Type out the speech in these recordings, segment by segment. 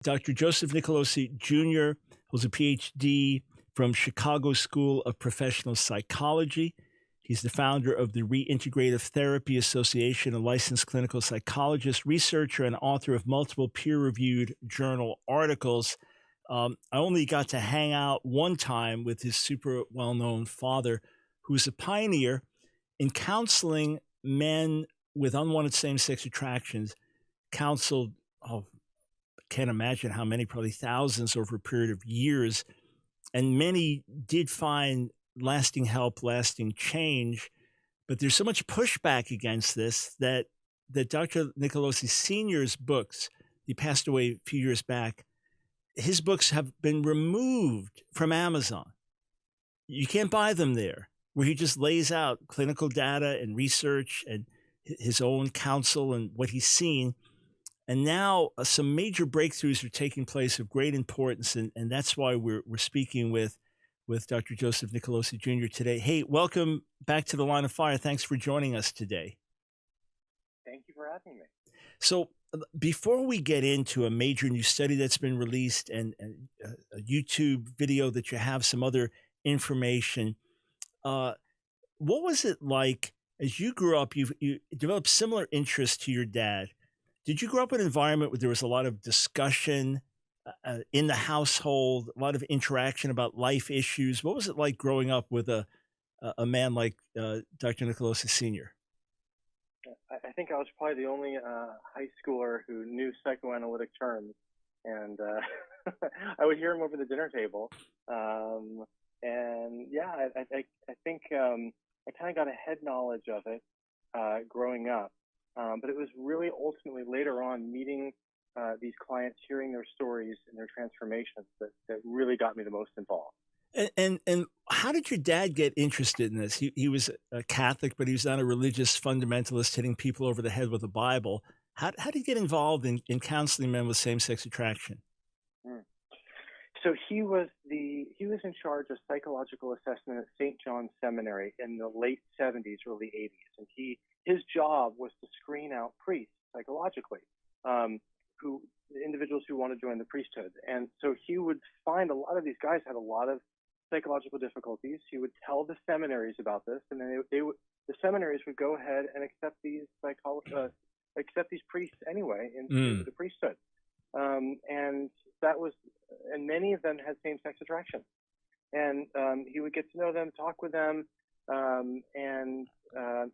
Dr. Joseph Nicolosi Jr. holds a PhD from Chicago School of Professional Psychology. He's the founder of the Reintegrative Therapy Association, a licensed clinical psychologist, researcher, and author of multiple peer-reviewed journal articles. I only got to hang out one time with his super well-known father, who was a pioneer in counseling men with unwanted same-sex attractions, counseled, can't imagine how many, probably thousands over a period of years. And many did find lasting help, lasting change. But there's so much pushback against this that Dr. Nicolosi Sr.'s books, he passed away a few years back, his books have been removed from Amazon. You can't buy them there, where he just lays out clinical data and research and his own counsel and what he's seen. And now some major breakthroughs are taking place of great importance, and that's why we're speaking with Dr. Joseph Nicolosi Jr. today. Hey, welcome back to the Line of Fire. Thanks for joining us today. Thank you for having me. So before we get into a major new study that's been released and a YouTube video that you have some other information, what was it like as you grew up? You developed similar interests to your dad. Did you grow up in an environment where there was a lot of discussion in the household, a lot of interaction about life issues? What was it like growing up with a man like Dr. Nicolosi Sr.? I think I was probably the only high schooler who knew psychoanalytic terms, and I would hear him over the dinner table. And yeah, I think I kind of got a head knowledge of it growing up. But it was really ultimately later on meeting these clients, hearing their stories and their transformations that really got me the most involved. And how did your dad get interested in this? He was a Catholic, but he was not a religious fundamentalist hitting people over the head with a Bible. How did he get involved in counseling men with same-sex attraction? So he was in charge of psychological assessment at St. John's Seminary in the late 70s, early 80s, and his job was to screen out priests psychologically, individuals who want to join the priesthood. And so he would find a lot of these guys had a lot of psychological difficulties. He would tell the seminaries about this, and then the seminaries would go ahead and accept these priests anyway into the priesthood. And many of them had same-sex attraction. And he would get to know them, talk with them, and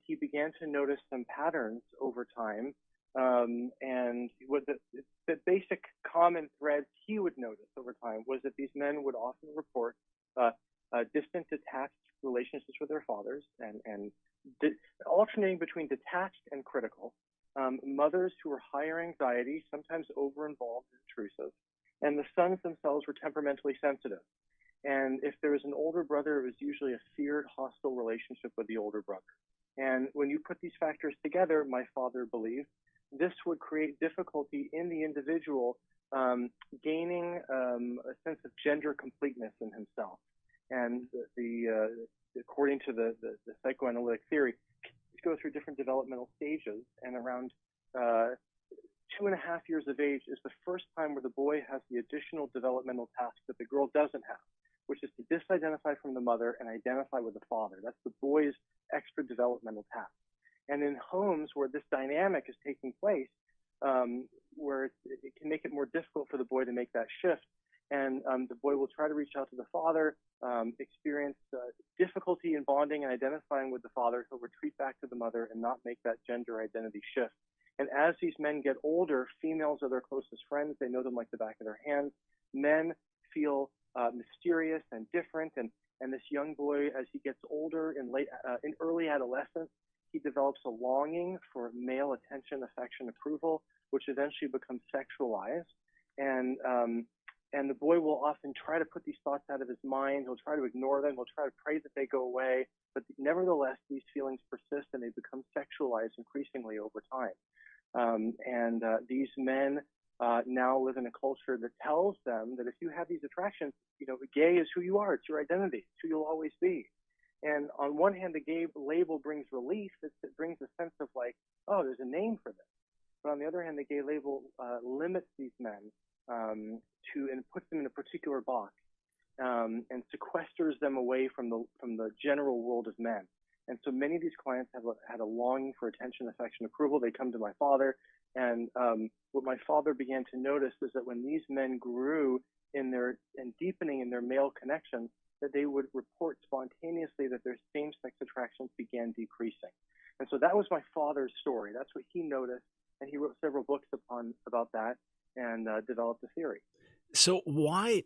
he began to notice some patterns over time. And what the basic common threads he would notice over time was that these men would often report distant, detached relationships with their fathers, and alternating between detached and critical. Mothers who were higher anxiety, sometimes over-involved and intrusive, and the sons themselves were temperamentally sensitive. And if there was an older brother, it was usually a feared, hostile relationship with the older brother. And when you put these factors together, my father believed, this would create difficulty in the individual gaining a sense of gender completeness in himself. And according to the psychoanalytic theory, go through different developmental stages, and around 2.5 years of age is the first time where the boy has the additional developmental task that the girl doesn't have, which is to disidentify from the mother and identify with the father. That's the boy's extra developmental task. And in homes where this dynamic is taking place, where it can make it more difficult for the boy to make that shift, and the boy will try to reach out to the father, experience difficulty in bonding and identifying with the father. He'll retreat back to the mother and not make that gender identity shift. And as these men get older, females are their closest friends. They know them like the back of their hands. Men feel mysterious and different. And this young boy, as he gets older, in early adolescence, he develops a longing for male attention, affection, approval, which eventually becomes sexualized. And the boy will often try to put these thoughts out of his mind. He'll try to ignore them. He'll try to pray that they go away. But nevertheless, these feelings persist, and they become sexualized increasingly over time. These men now live in a culture that tells them that if you have these attractions, gay is who you are. It's your identity. It's who you'll always be. And on one hand, the gay label brings relief. It brings a sense of like, oh, there's a name for this. But on the other hand, the gay label limits these men and puts them in a particular box and sequesters them away from the general world of men. And so many of these clients had a longing for attention, affection, approval. They come to my father, and what my father began to notice is that when these men grew and deepening in their male connections, that they would report spontaneously that their same-sex attractions began decreasing. And so that was my father's story. That's what he noticed, and he wrote several books about that and developed a theory. So why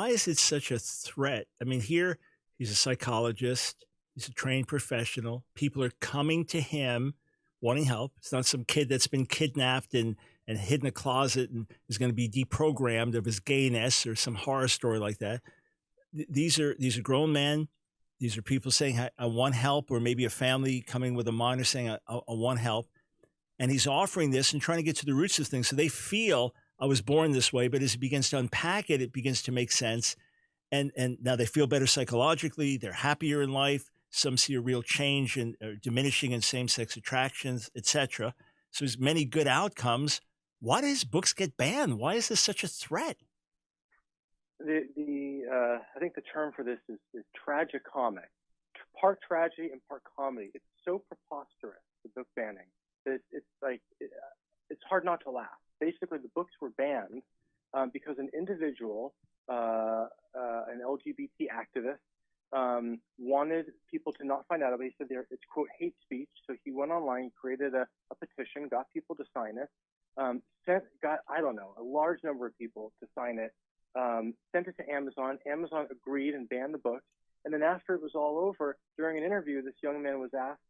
is it such a threat? I mean, here he's a psychologist, he's a trained professional. People are coming to him wanting help. It's not some kid that's been kidnapped and hid in a closet and is going to be deprogrammed of his gayness or some horror story like that. These are grown men. These are people saying, I want help, or maybe a family coming with a minor saying, I want help. And he's offering this and trying to get to the roots of things. So they feel, I was born this way, but as he begins to unpack it, it begins to make sense. And now they feel better psychologically. They're happier in life. Some see a real change in diminishing in same-sex attractions, etc. So there's many good outcomes. Why do his books get banned? Why is this such a threat? I think the term for this is tragicomic, part tragedy and part comedy. It's so preposterous, the book banning, that it's hard not to laugh. Basically, the books were banned because an individual, an LGBT activist, wanted people to not find out about it. He said it's, quote, hate speech. So he went online, created a petition, got people to sign it, got, I don't know, a large number of people to sign it, sent it to Amazon. Amazon agreed and banned the books. And then after it was all over, during an interview, this young man was asked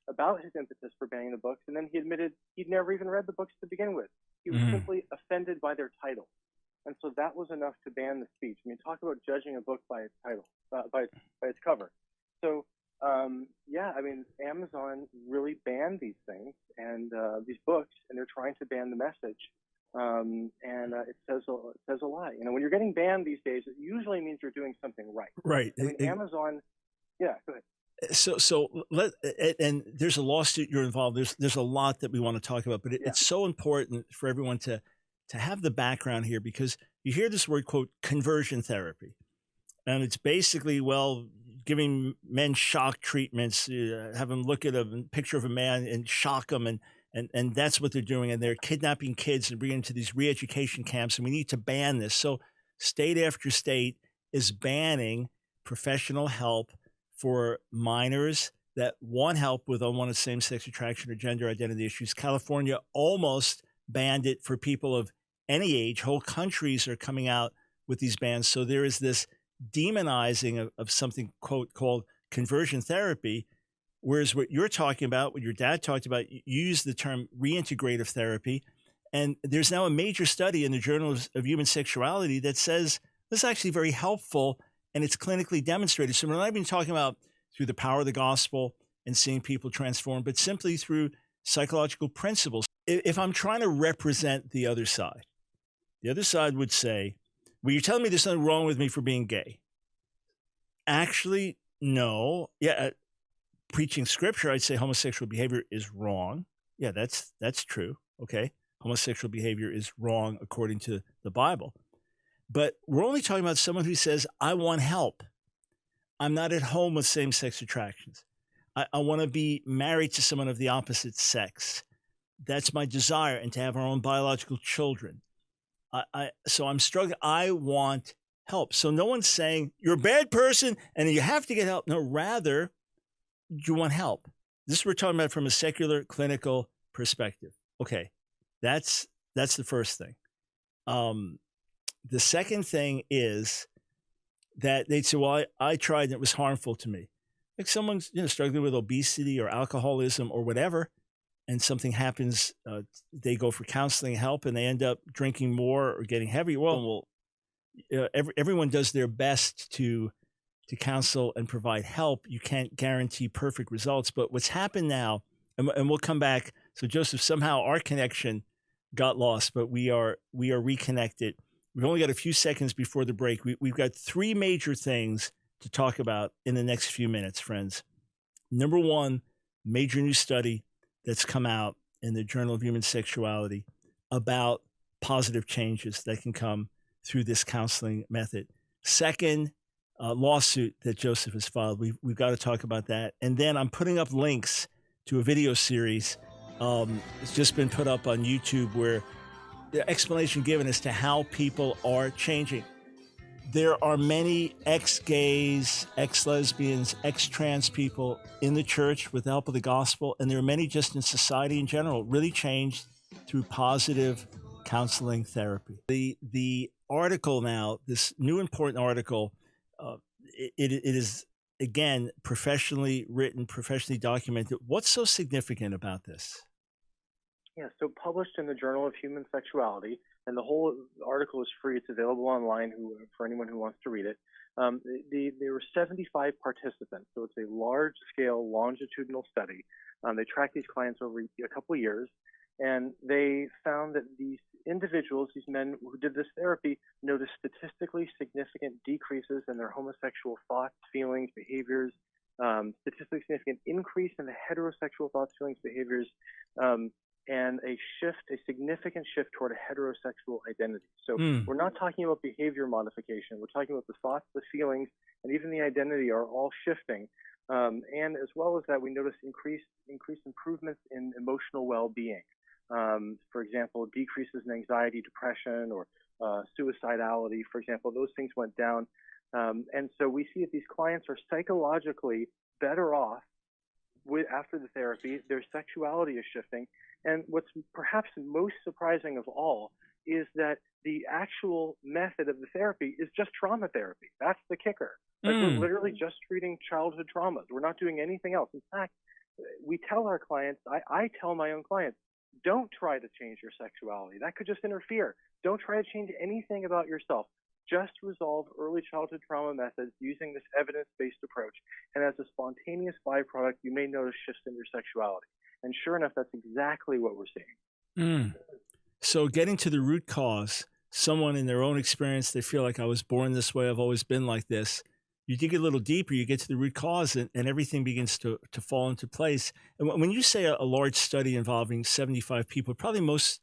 about his impetus for banning the books, and then he admitted he'd never even read the books to begin with. He was simply offended by their title. And so that was enough to ban the speech. I mean, talk about judging a book by its title, by its cover. So, yeah, I mean, Amazon really banned these things and these books, and they're trying to ban the message. It says a lot. You know, when you're getting banned these days, it usually means you're doing something right. Right. I mean, Amazon. Yeah, go ahead. And there's a lawsuit you're involved. There's a lot that we want to talk about, but it's so important for everyone to have the background here, because you hear this word, quote, conversion therapy, and it's basically, well, giving men shock treatments, have them look at a picture of a man and shock them, and that's what they're doing, and they're kidnapping kids and bringing them to these re-education camps, and we need to ban this. So state after state is banning professional help for minors that want help with unwanted same-sex attraction or gender identity issues. California almost banned it for people of any age. Whole countries are coming out with these bans. So there is this demonizing of something, quote, called conversion therapy, whereas what you're talking about, what your dad talked about, you use the term reintegrative therapy. And there's now a major study in the Journal of Human Sexuality that says this is actually very helpful, and it's clinically demonstrated. So we're not even talking about through the power of the gospel and seeing people transform, but simply through psychological principles. If I'm trying to represent the other side would say, well, you're telling me there's nothing wrong with me for being gay. Actually, no. Yeah, preaching scripture, I'd say homosexual behavior is wrong. Yeah, that's true. Okay, homosexual behavior is wrong according to the Bible. But we're only talking about someone who says, I want help. I'm not at home with same-sex attractions. I want to be married to someone of the opposite sex. That's my desire, and to have our own biological children. So I'm struggling. I want help. So no one's saying, you're a bad person and you have to get help. No, rather, you want help. This we're talking about from a secular, clinical perspective. Okay, that's the first thing. The second thing is that they'd say, well, I tried and it was harmful to me. Like someone's struggling with obesity or alcoholism or whatever, and something happens, they go for counseling help and they end up drinking more or getting heavy. Well, everyone does their best to counsel and provide help. You can't guarantee perfect results. But what's happened now, and we'll come back. So Joseph, somehow our connection got lost, but we are reconnected. We've only got a few seconds before the break. We've got three major things to talk about in the next few minutes, friends. Number one, major new study that's come out in the Journal of Human Sexuality about positive changes that can come through this counseling method. Second, lawsuit that Joseph has filed. We've got to talk about that. And then I'm putting up links to a video series. It's just been put up on YouTube where the explanation given as to how people are changing. There are many ex-gays, ex-lesbians, ex-trans people in the church with the help of the gospel, and there are many just in society in general really changed through positive counseling therapy. The article now, this new important article, it is, again, professionally written, professionally documented. What's so significant about this? Yeah, so published in the Journal of Human Sexuality, and the whole article is free. It's available online for anyone who wants to read it. There were 75 participants, so it's a large-scale longitudinal study. They tracked these clients over a couple of years, and they found that these individuals, these men who did this therapy, noticed statistically significant decreases in their homosexual thoughts, feelings, behaviors, statistically significant increase in the heterosexual thoughts, feelings, behaviors, and a significant shift toward a heterosexual identity. So we're not talking about behavior modification. We're talking about the thoughts, the feelings, and even the identity are all shifting. And as well as that, we notice increased improvements in emotional well-being. For example, decreases in anxiety, depression, or suicidality, for example, those things went down. And so we see that these clients are psychologically better off after the therapy. Their sexuality is shifting. And what's perhaps most surprising of all is that the actual method of the therapy is just trauma therapy. That's the kicker. Like we're literally just treating childhood traumas. We're not doing anything else. In fact, we tell our clients, I tell my own clients, don't try to change your sexuality. That could just interfere. Don't try to change anything about yourself. Just resolve early childhood trauma methods using this evidence-based approach. And as a spontaneous byproduct, you may notice shifts in your sexuality. And sure enough, that's exactly what we're seeing. So getting to the root cause, someone in their own experience, they feel like I was born this way, I've always been like this. You dig a little deeper, you get to the root cause, and everything begins to fall into place. And when you say a large study involving 75 people, probably most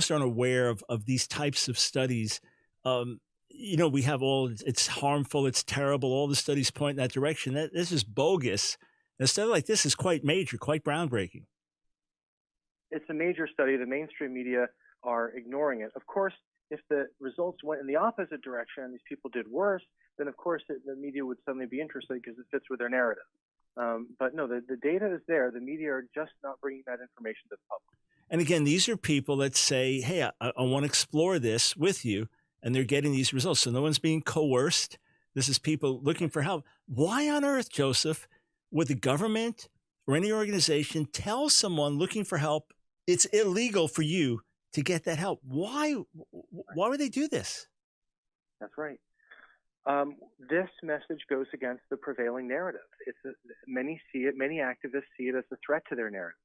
aren't aware of these types of studies. We have it's harmful, it's terrible, all the studies point in that direction. This is bogus. And a study like this is quite major, quite groundbreaking. It's a major study. The mainstream media are ignoring it. Of course, if the results went in the opposite direction and these people did worse, then of course the media would suddenly be interested because it fits with their narrative. But no, the data is there. The media are just not bringing that information to the public. And again, these are people that say, hey, I want to explore this with you, and they're getting these results. So no one's being coerced. This is people looking for help. Why on earth, Joseph, would the government or any organization tell someone looking for help it's illegal for you to get that help? Why would they do this? That's right. This message goes against the prevailing narrative. Many activists see it as a threat to their narrative.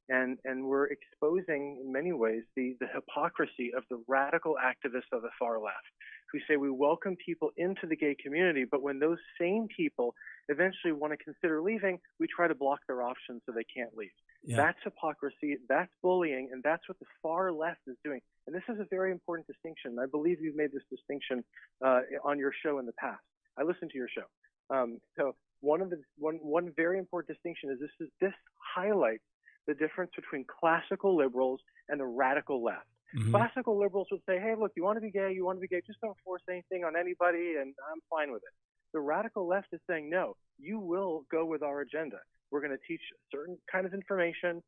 And we're exposing, in many ways, the hypocrisy of the radical activists of the far left, who say we welcome people into the gay community, but when those same people eventually want to consider leaving, we try to block their options so they can't leave. Yeah. That's hypocrisy, that's bullying, and that's what the far left is doing. And this is a very important distinction. I believe you've made this distinction on your show in the past. I listened to your show. So one very important distinction is this highlights the difference between classical liberals and the radical left. Mm-hmm. Classical liberals would say, hey, look, you want to be gay, just don't force anything on anybody, and I'm fine with it. The radical left is saying, no, you will go with our agenda. We're going to teach a certain kind of information.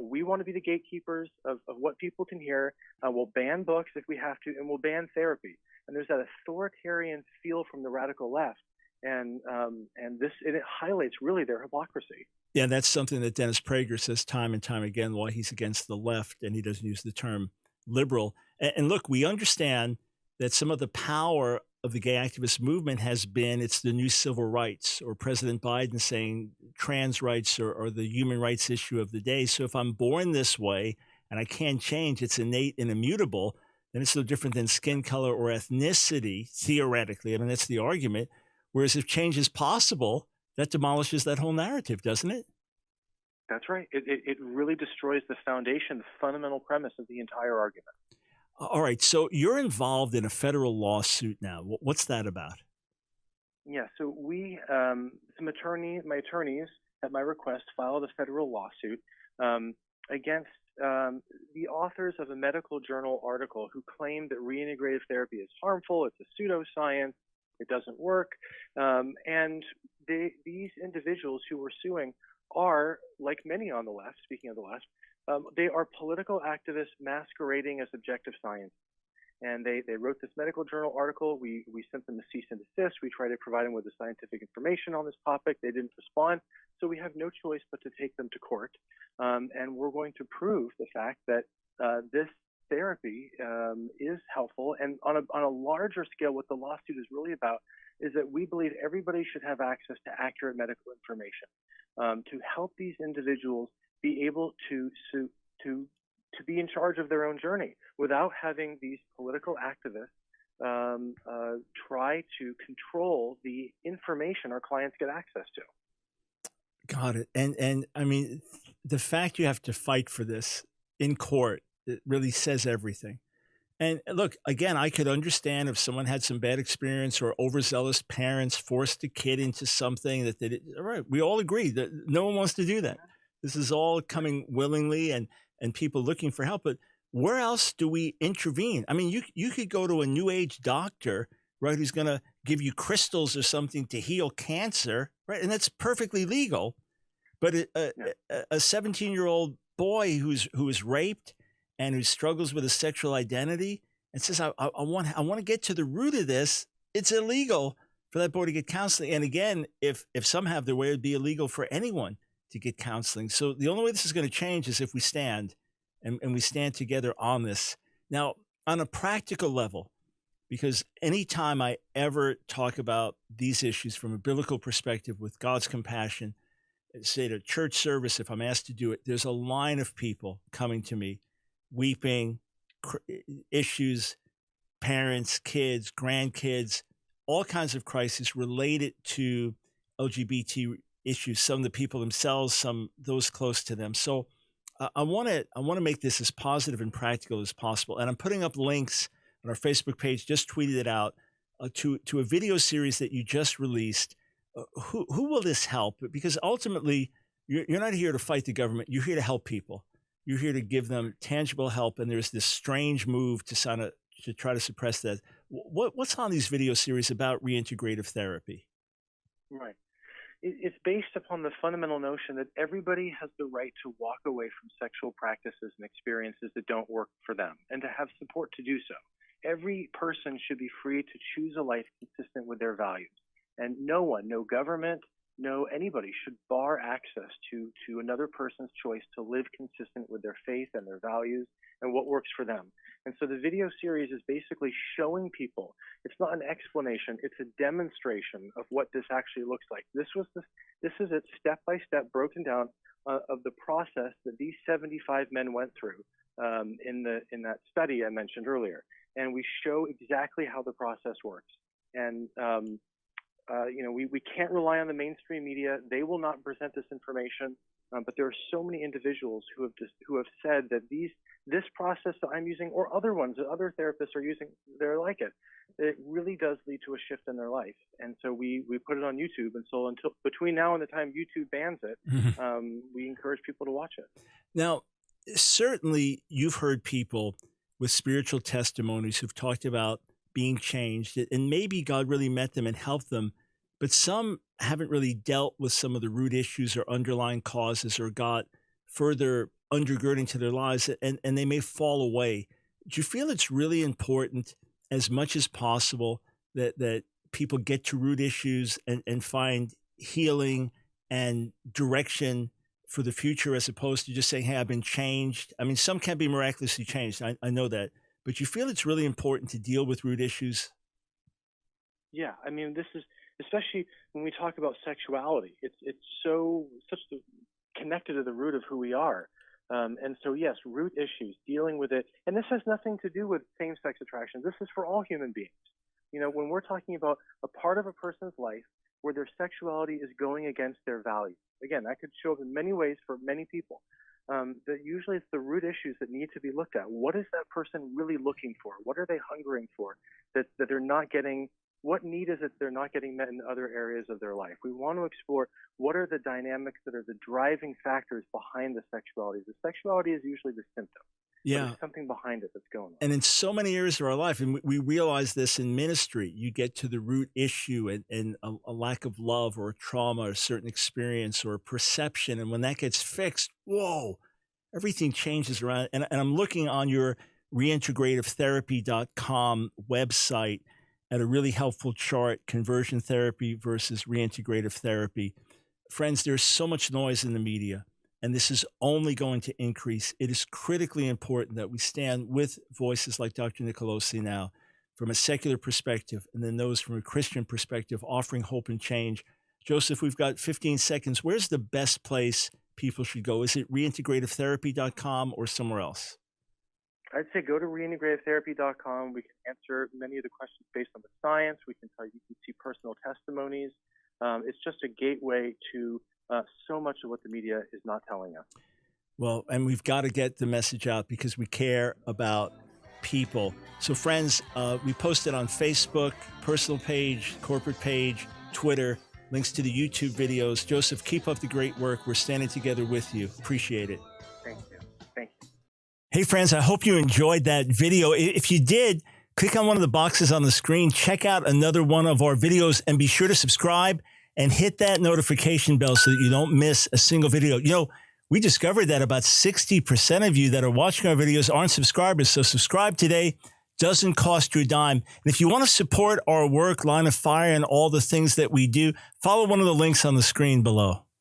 We want to be the gatekeepers of what people can hear. We'll ban books if we have to, and we'll ban therapy. And there's that authoritarian feel from the radical left. And it highlights really their hypocrisy. Yeah, that's something that Dennis Prager says time and time again, why he's against the left, and he doesn't use the term liberal. And look, we understand that some of the power of the gay activist movement has been it's the new civil rights, or President Biden saying trans rights are the human rights issue of the day. So if I'm born this way and I can't change, it's innate and immutable, then it's no different than skin color or ethnicity, theoretically. I mean, that's the argument. Whereas if change is possible, that demolishes that whole narrative, doesn't it? That's right. It really destroys the foundation, the fundamental premise of the entire argument. All right. So you're involved in a federal lawsuit now. What's that about? Yeah, so my attorneys, at my request, filed a federal lawsuit um, against the authors of a medical journal article who claimed that reintegrative therapy is harmful, it's a pseudoscience, it doesn't work. And these individuals who were suing are, like many on the left, speaking of the left, they are political activists masquerading as objective science. And they wrote this medical journal article. We sent them a cease and desist. We tried to provide them with the scientific information on this topic. They didn't respond. So we have no choice but to take them to court. And we're going to prove the fact that this therapy is helpful. And on a larger scale, what the lawsuit is really about is that we believe everybody should have access to accurate medical information to help these individuals be able to be in charge of their own journey without having these political activists try to control the information our clients get access to. Got it. And I mean, the fact you have to fight for this in court, it really says everything. And look, again, I could understand if someone had some bad experience or overzealous parents forced a kid into something that they did. All right, we all agree that no one wants to do that. This is all coming willingly and people looking for help. But where else do we intervene? I mean, you could go to a new age doctor, right, who's going to give you crystals or something to heal cancer, right? And that's perfectly legal. But a 17-year-old boy who was raped and who struggles with a sexual identity and says, I want to get to the root of this. It's illegal for that boy to get counseling. And again, if some have their way, it'd be illegal for anyone to get counseling. So the only way this is going to change is if we stand and we stand together on this. Now, on a practical level, because anytime I ever talk about these issues from a biblical perspective with God's compassion, say at a church service, if I'm asked to do it, there's a line of people coming to me, weeping, issues, parents, kids, grandkids, all kinds of crises related to LGBT issues, some of the people themselves, some those close to them. So I want to make this as positive and practical as possible. And I'm putting up links on our Facebook page, just tweeted it out, to a video series that you just released. Who will this help? Because ultimately, you're not here to fight the government. You're here to help people. You're here to give them tangible help. And there's this strange move to try to suppress that. What's on these video series about reintegrative therapy? Right. It's based upon the fundamental notion that everybody has the right to walk away from sexual practices and experiences that don't work for them and to have support to do so. Every person should be free to choose a life consistent with their values. And no one, no government, no anybody should bar access to another person's choice to live consistent with their faith and their values and what works for them. And so the video series is basically showing people, it's not an explanation, it's a demonstration of what this actually looks like. This is it step by step broken down of the process that these 75 men went through in that study I mentioned earlier. And we show exactly how the process works. And we can't rely on the mainstream media. They will not present this information. But there are so many individuals who have said that this process that I'm using, or other ones that other therapists are using, they're like it. It really does lead to a shift in their life. And so we put it on YouTube. And so until between now and the time YouTube bans it, we encourage people to watch it. Now, certainly you've heard people with spiritual testimonies who've talked about being changed, and maybe God really met them and helped them, but some haven't really dealt with some of the root issues or underlying causes or got further undergirding to their lives, and they may fall away. Do you feel it's really important, as much as possible, that people get to root issues and find healing and direction for the future, as opposed to just saying, hey, I've been changed? I mean, some can be miraculously changed. I know that. But you feel it's really important to deal with root issues? Yeah, I mean, this is, especially when we talk about sexuality, it's connected to the root of who we are. And so, yes, root issues, dealing with it. And this has nothing to do with same-sex attraction. This is for all human beings. You know, when we're talking about a part of a person's life where their sexuality is going against their values, again, that could show up in many ways for many people. that usually it's the root issues that need to be looked at. What is that person really looking for? What are they hungering for that they're not getting? What need is it they're not getting met in other areas of their life? We want to explore what are the dynamics that are the driving factors behind the sexuality. The sexuality is usually the symptom. Yeah. There's something behind it that's going on. And in so many areas of our life, and we realize this in ministry, you get to the root issue and a lack of love or a trauma or a certain experience or a perception. And when that gets fixed, whoa, everything changes around. And I'm looking on your reintegrativetherapy.com website at a really helpful chart, conversion therapy versus reintegrative therapy. Friends, there's so much noise in the media, and this is only going to increase. It is critically important that we stand with voices like Dr. Nicolosi now from a secular perspective, and then those from a Christian perspective offering hope and change. Joseph, we've got 15 seconds. Where's the best place people should go? Is it reintegrativetherapy.com or somewhere else? I'd say go to reintegrativetherapy.com. We can answer many of the questions based on the science. We can tell you can see personal testimonies. It's just a gateway to so much of what the media is not telling us. Well, and we've got to get the message out because we care about people. So friends, we posted on Facebook, personal page, corporate page, Twitter, links to the YouTube videos. Joseph, keep up the great work. We're standing together with you. Appreciate it. Thank you. Thank you. Hey friends, I hope you enjoyed that video. If you did, click on one of the boxes on the screen, check out another one of our videos, and be sure to subscribe and hit that notification bell so that you don't miss a single video. You know, we discovered that about 60% of you that are watching our videos aren't subscribers. So subscribe today. Doesn't cost you a dime. And if you want to support our work, Line of Fire, and all the things that we do, follow one of the links on the screen below.